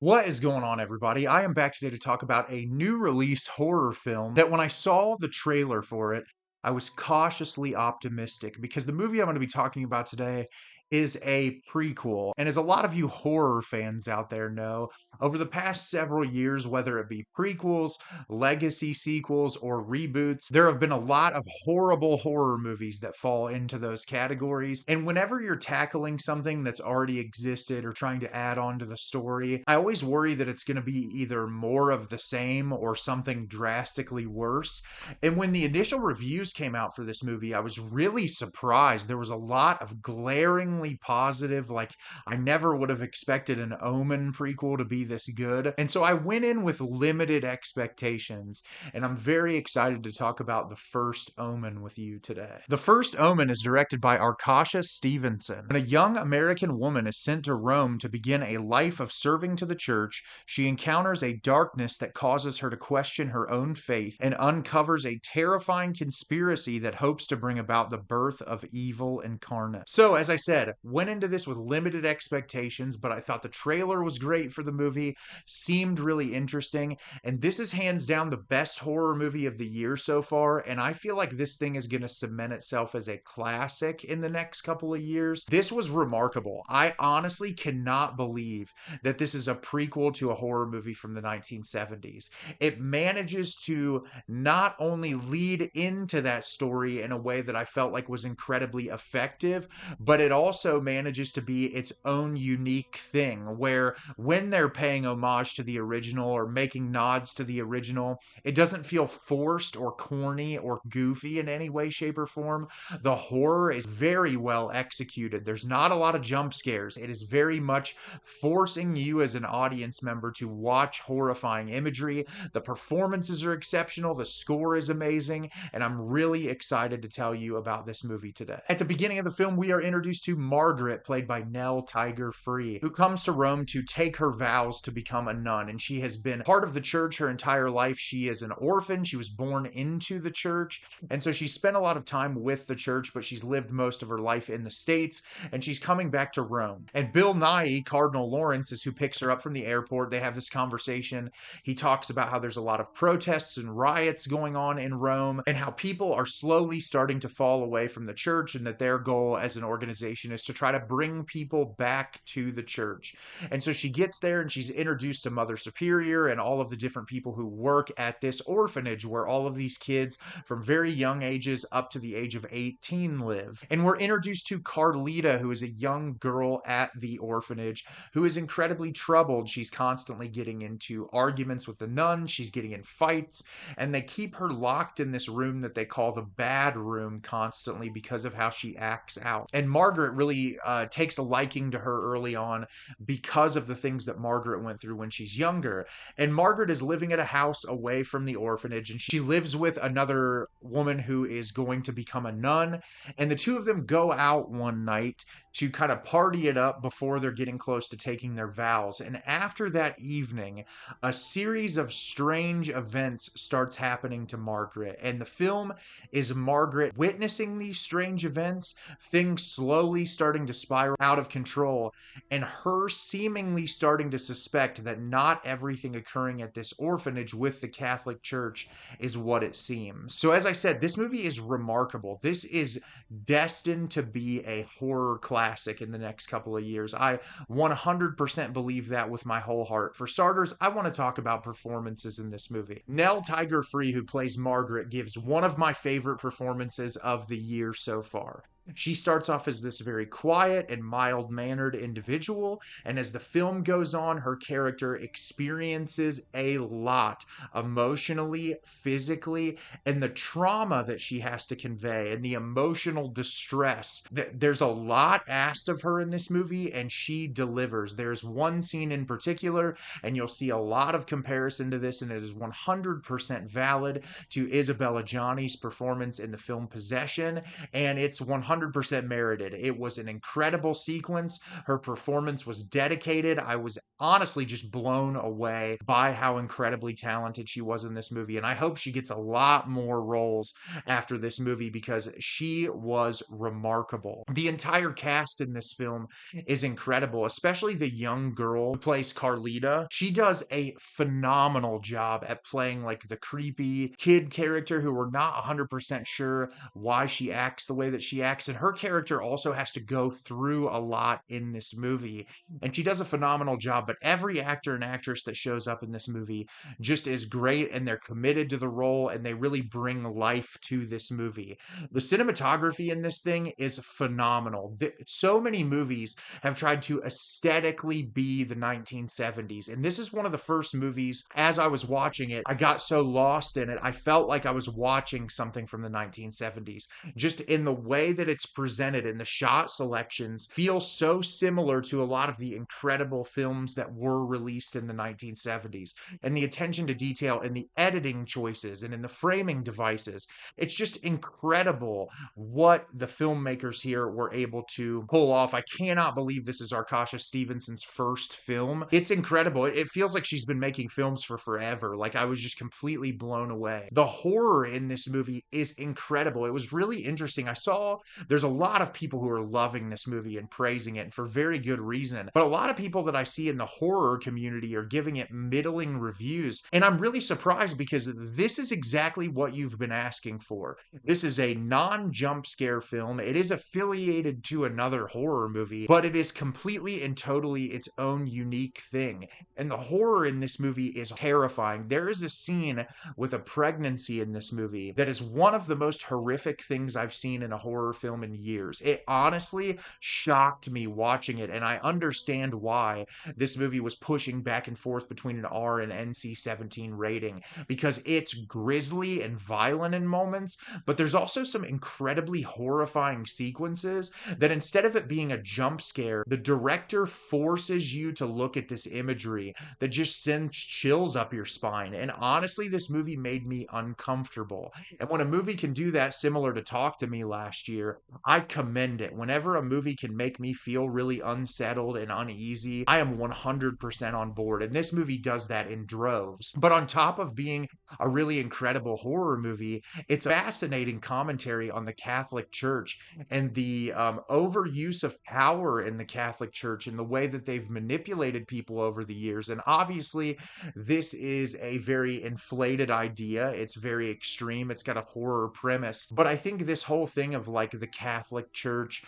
What is going on, everybody? I am back today to talk about a new release horror film that when I saw the trailer for it, I was cautiously optimistic because the movie I'm going to be talking about today is a prequel. And as a lot of you horror fans out there know, over the past several years, whether it be prequels, legacy sequels, or reboots, there have been a lot of horrible horror movies that fall into those categories. And whenever you're tackling something that's already existed or trying to add on to the story, I always worry that it's going to be either more of the same or something drastically worse. And when the initial reviews came out for this movie, I was really surprised. There was a lot of glaringly positive, like, I never would have expected an Omen prequel to be this good. And so I went in with limited expectations, and I'm very excited to talk about The First Omen with you today. The First Omen is directed by Arkasha Stevenson. When a young American woman is sent to Rome to begin a life of serving to the church, she encounters a darkness that causes her to question her own faith and uncovers a terrifying conspiracy that hopes to bring about the birth of evil incarnate. So, as I said, went into this with limited expectations, but I thought the trailer was great for the movie, seemed really interesting, and this is hands down the best horror movie of the year so far, and I feel like this thing is going to cement itself as a classic in the next couple of years. This was remarkable. I honestly cannot believe that this is a prequel to a horror movie from the 1970s. It manages to not only lead into that story in a way that I felt like was incredibly effective, but it also manages to be its own unique thing where when they're paying homage to the original or making nods to the original, it doesn't feel forced or corny or goofy in any way, shape, or form. The horror is very well executed. There's not a lot of jump scares. It is very much forcing you as an audience member to watch horrifying imagery. The performances are exceptional. The score is amazing. And I'm really excited to tell you about this movie today. At the beginning of the film, we are introduced to Margaret, played by Nell Tiger, who comes to Rome to take her vows to become a nun. And she has been part of the church her entire life. She is an orphan. She was born into the church. And so she spent a lot of time with the church, but she's lived most of her life in the States. And she's coming back to Rome. And Bill Nighy, Cardinal Lawrence, is who picks her up from the airport. They have this conversation. He talks about how there's a lot of protests and riots going on in Rome and how people are slowly starting to fall away from the church and that their goal as an organization is to try to bring people back to the church. And so she gets there and she's introduced to Mother Superior and all of the different people who work at this orphanage where all of these kids from very young ages up to the age of 18 live. And we're introduced to Carlita, who is a young girl at the orphanage who is incredibly troubled. She's constantly getting into arguments with the nuns. She's getting in fights, and they keep her locked in this room that they call the bad room constantly because of how she acts out. And Margaret really takes a liking to her early on because of the things that Margaret went through when she's younger. And Margaret is living at a house away from the orphanage, and she lives with another woman who is going to become a nun. And the two of them go out one night to kind of party it up before they're getting close to taking their vows. And after that evening, a series of strange events starts happening to Margaret. And the film is Margaret witnessing these strange events, things slowly starting to spiral out of control, and her seemingly starting to suspect that not everything occurring at this orphanage with the Catholic Church is what it seems. So as I said, this movie is remarkable. This is destined to be a horror classic in the next couple of years. I 100% believe that with my whole heart. For starters, I want to talk about performances in this movie. Nell Tiger, who plays Margaret, gives one of my favorite performances of the year so far. She starts off as this very quiet and mild-mannered individual, and as the film goes on, her character experiences a lot emotionally, physically, and the trauma that she has to convey and the emotional distress. There's a lot asked of her in this movie, and she delivers. There's one scene in particular, and you'll see a lot of comparison to this, and it is 100% valid to Isabella Gianni's performance in the film Possession, and it's 100% 100% merited. It was an incredible sequence. Her performance was dedicated. I was honestly just blown away by how incredibly talented she was in this movie. And I hope she gets a lot more roles after this movie because she was remarkable. The entire cast in this film is incredible, especially the young girl who plays Carlita. She does a phenomenal job at playing like the creepy kid character who we're not 100% sure why she acts the way that she acts. And her character also has to go through a lot in this movie. And she does a phenomenal job. But every actor and actress that shows up in this movie just is great, and they're committed to the role, and they really bring life to this movie. The cinematography in this thing is phenomenal. So many movies have tried to aesthetically be the 1970s. And this is one of the first movies, as I was watching it, I got so lost in it. I felt like I was watching something from the 1970s. Just in the way that it's presented and the shot selections feel so similar to a lot of the incredible films that were released in the 1970s. And the attention to detail and the editing choices and in the framing devices. It's just incredible what the filmmakers here were able to pull off. I cannot believe this is Arkasha Stevenson's first film. It's incredible. It feels like she's been making films for forever. Like, I was just completely blown away. The horror in this movie is incredible. It was really interesting. I saw there's a lot of people who are loving this movie and praising it, and for very good reason. But a lot of people that I see in the horror community are giving it middling reviews. And I'm really surprised because this is exactly what you've been asking for. This is a non-jump scare film. It is affiliated to another horror movie, but it is completely and totally its own unique thing. And the horror in this movie is terrifying. There is a scene with a pregnancy in this movie that is one of the most horrific things I've seen in a horror film in years. It honestly shocked me watching it, and I understand why this movie was pushing back and forth between an R and NC-17 rating, because it's grisly and violent in moments, but there's also some incredibly horrifying sequences that instead of it being a jump scare, the director forces you to look at this imagery that just sends chills up your spine. And honestly, this movie made me uncomfortable. And when a movie can do that, similar to Talk to Me last year, I commend it. Whenever a movie can make me feel really unsettled and uneasy, I am 100% on board. And this movie does that in droves. But on top of being a really incredible horror movie, it's a fascinating commentary on the Catholic Church and the overuse of power in the Catholic Church and the way that they've manipulated people over the years. And obviously, this is a very inflated idea. It's very extreme. It's got a horror premise. But I think this whole thing of like the Catholic Church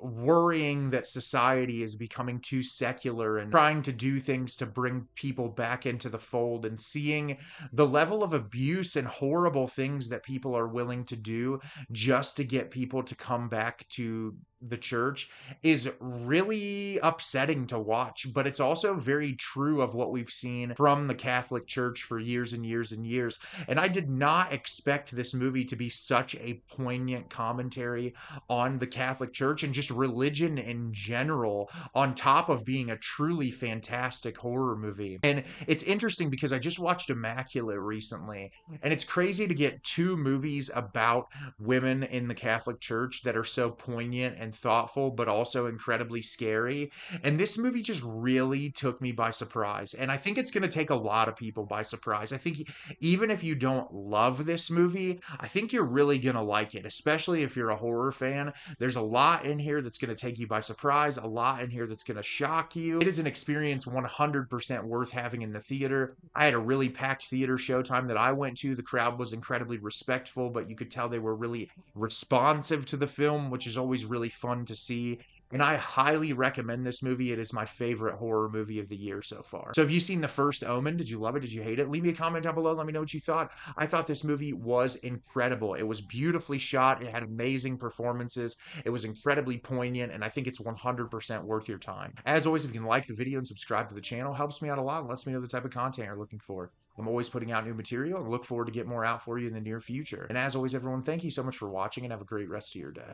worrying that society is becoming too secular and trying to do things to bring people back into the fold, and seeing the level of abuse and horrible things that people are willing to do just to get people to come back to the church is really upsetting to watch. But it's also very true of what we've seen from the Catholic Church for years and years and years. And I did not expect this movie to be such a poignant commentary on the Catholic Church and just religion in general, on top of being a truly fantastic horror movie. And it's interesting because I just watched Immaculate recently, and it's crazy to get two movies about women in the Catholic Church that are so poignant and thoughtful, but also incredibly scary. And this movie just really took me by surprise. And I think it's going to take a lot of people by surprise. I think even if you don't love this movie, I think you're really going to like it, especially if you're a horror fan. There's a lot in here that's going to take you by surprise, a lot in here that's going to shock you. It is an experience 100% worth having in the theater. I had a really packed theater showtime that I went to. The crowd was incredibly respectful, but you could tell they were really responsive to the film, which is always really fun to see. And I highly recommend this movie. It is my favorite horror movie of the year so far. So have you seen The First Omen? Did you love it? Did you hate it? Leave me a comment down below. Let me know what you thought. I thought this movie was incredible. It was beautifully shot. It had amazing performances. It was incredibly poignant, and I think it's 100% worth your time. As always, if you can like the video and subscribe to the channel, helps me out a lot and lets me know the type of content you're looking for. I'm always putting out new material and look forward to get more out for you in the near future. And as always, everyone, thank you so much for watching and have a great rest of your day.